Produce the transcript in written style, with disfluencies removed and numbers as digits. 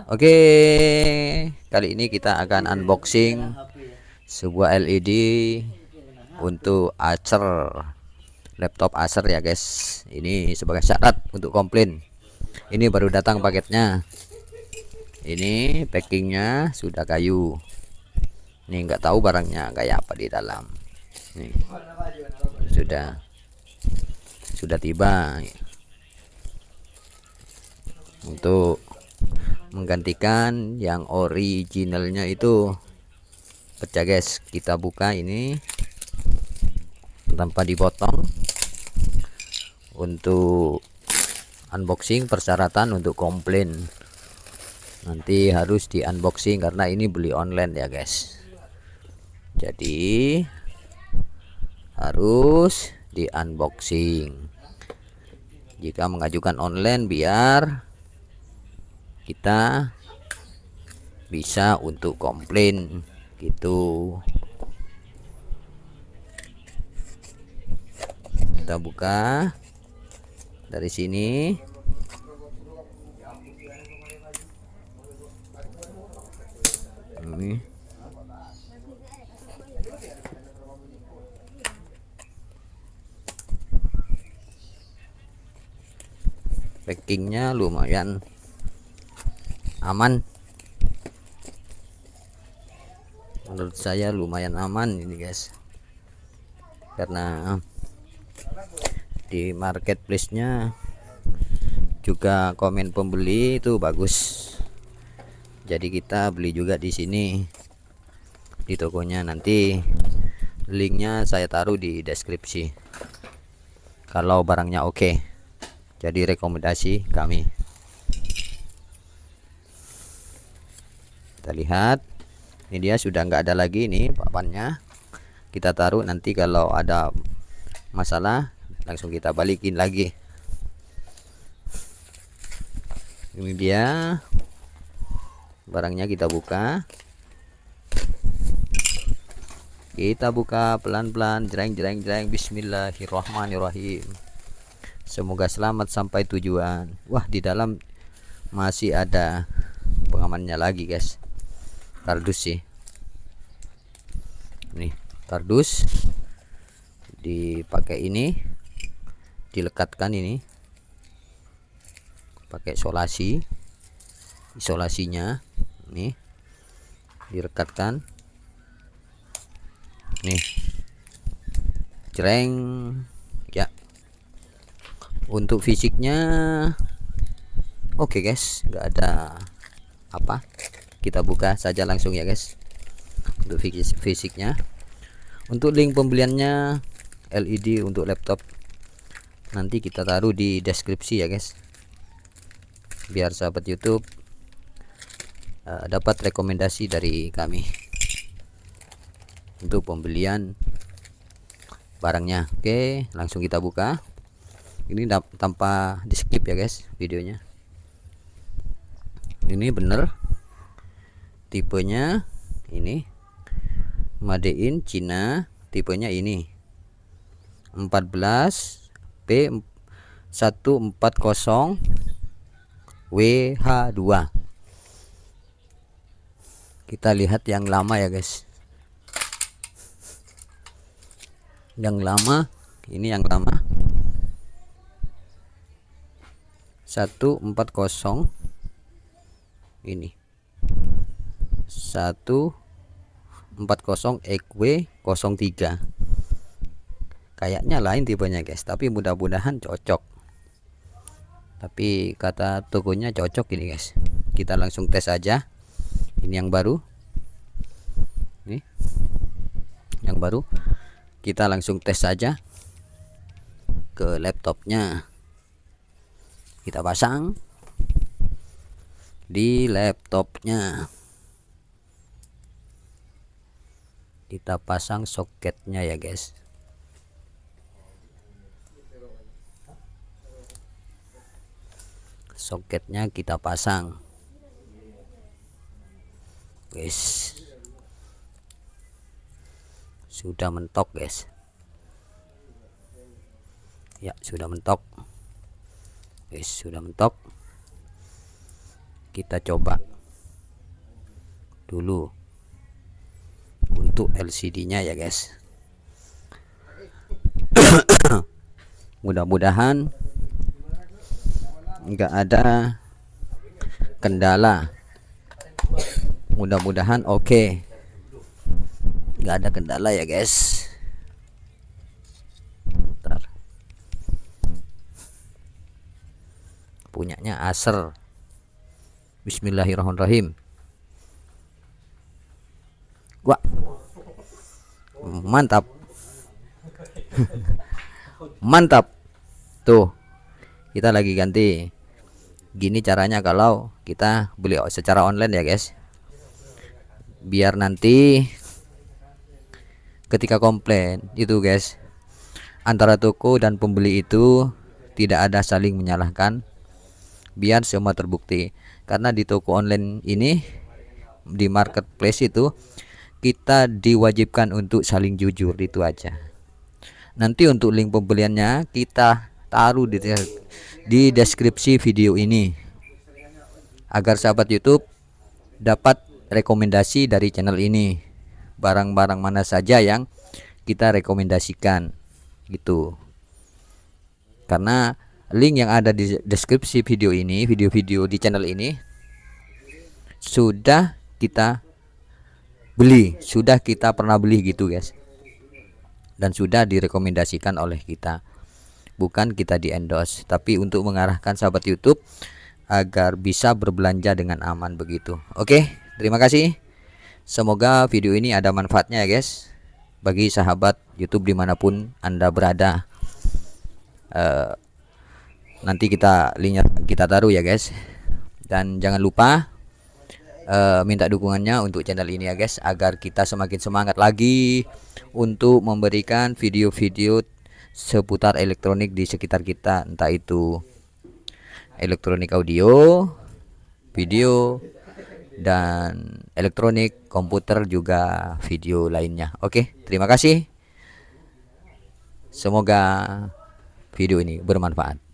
Oke, kali ini kita akan unboxing sebuah LED untuk Acer, laptop Acer ya guys. Ini sebagai syarat untuk komplain. Ini baru datang paketnya. Ini packingnya sudah kayu. Ini nggak tahu barangnya kayak apa di dalam. Nih, sudah tiba. Untuk menggantikan yang originalnya itu pecah guys. Kita buka ini tanpa dipotong. Untuk unboxing persyaratan untuk komplain, nanti harus di unboxing karena ini beli online ya guys, jadi harus di unboxing. Jika mengajukan online biar kita bisa untuk komplain gitu. Kita buka dari sini. Ini packingnya lumayan aman, menurut saya lumayan aman ini guys, karena di marketplace-nya juga komen pembeli itu bagus. Jadi kita beli juga di sini di tokonya. Nanti linknya saya taruh di deskripsi kalau barangnya oke. Jadi rekomendasi kami. Kita lihat, ini dia sudah nggak ada lagi nih papannya. Kita taruh, nanti kalau ada masalah langsung kita balikin lagi. Ini dia barangnya, kita buka. Kita buka pelan-pelan, jreng jreng jreng. Bismillahirrahmanirrahim. Semoga selamat sampai tujuan. Wah, di dalam masih ada pengamannya lagi guys, kardus sih. Nih kardus dipakai, ini dilekatkan, ini pakai isolasinya nih direkatkan nih, jreng ya. Untuk fisiknya oke guys, nggak ada apa, kita buka saja langsung ya guys. Untuk fisiknya, untuk link pembeliannya LED untuk laptop nanti kita taruh di deskripsi ya guys, biar sahabat YouTube dapat rekomendasi dari kami untuk pembelian barangnya. Oke, langsung kita buka. Ini tanpa di skip ya guys videonya. Ini bener tipenya, ini made in China, tipenya ini 14P140 WH2. Kita lihat yang lama ya guys, yang lama, ini yang lama 140, ini 140 XW03. Kayaknya lain tipenya guys, tapi mudah-mudahan cocok. Tapi kata tokonya cocok ini guys. Kita langsung tes aja. Ini yang baru, ini yang baru, kita langsung tes saja ke laptopnya. Kita pasang di laptopnya, kita pasang soketnya ya guys. Soketnya kita pasang guys, sudah mentok guys ya, sudah mentok guys, sudah mentok. kita coba dulu untuk LCD-nya ya guys. Mudah-mudahan nggak ada kendala. Mudah-mudahan oke. Nggak ada kendala ya guys. Bentar. Punyanya Acer. Bismillahirrahmanirrahim. Wah, mantap. Mantap. Tuh, kita lagi ganti. Gini caranya kalau kita beli secara online ya guys, biar nanti ketika komplain itu guys, antara toko dan pembeli itu tidak ada saling menyalahkan, biar semua terbukti. Karena di toko online ini, di marketplace itu, kita diwajibkan untuk saling jujur, itu aja. Nanti untuk link pembeliannya kita taruh di deskripsi video ini, agar sahabat YouTube dapat rekomendasi dari channel ini, barang-barang mana saja yang kita rekomendasikan gitu. Karena link yang ada di deskripsi video ini, video-video di channel ini sudah kita beli, sudah kita pernah beli gitu guys, dan sudah direkomendasikan oleh kita. Bukan kita di endorse, tapi untuk mengarahkan sahabat YouTube agar bisa berbelanja dengan aman begitu. Oke, terima kasih. Semoga video ini ada manfaatnya ya guys, bagi sahabat YouTube dimanapun Anda berada. Nanti linknya kita taruh ya guys, dan jangan lupa minta dukungannya untuk channel ini ya guys, agar kita semakin semangat lagi untuk memberikan video-video seputar elektronik di sekitar kita, entah itu elektronik audio, video, dan elektronik komputer juga video lainnya. Oke, terima kasih. Semoga video ini bermanfaat.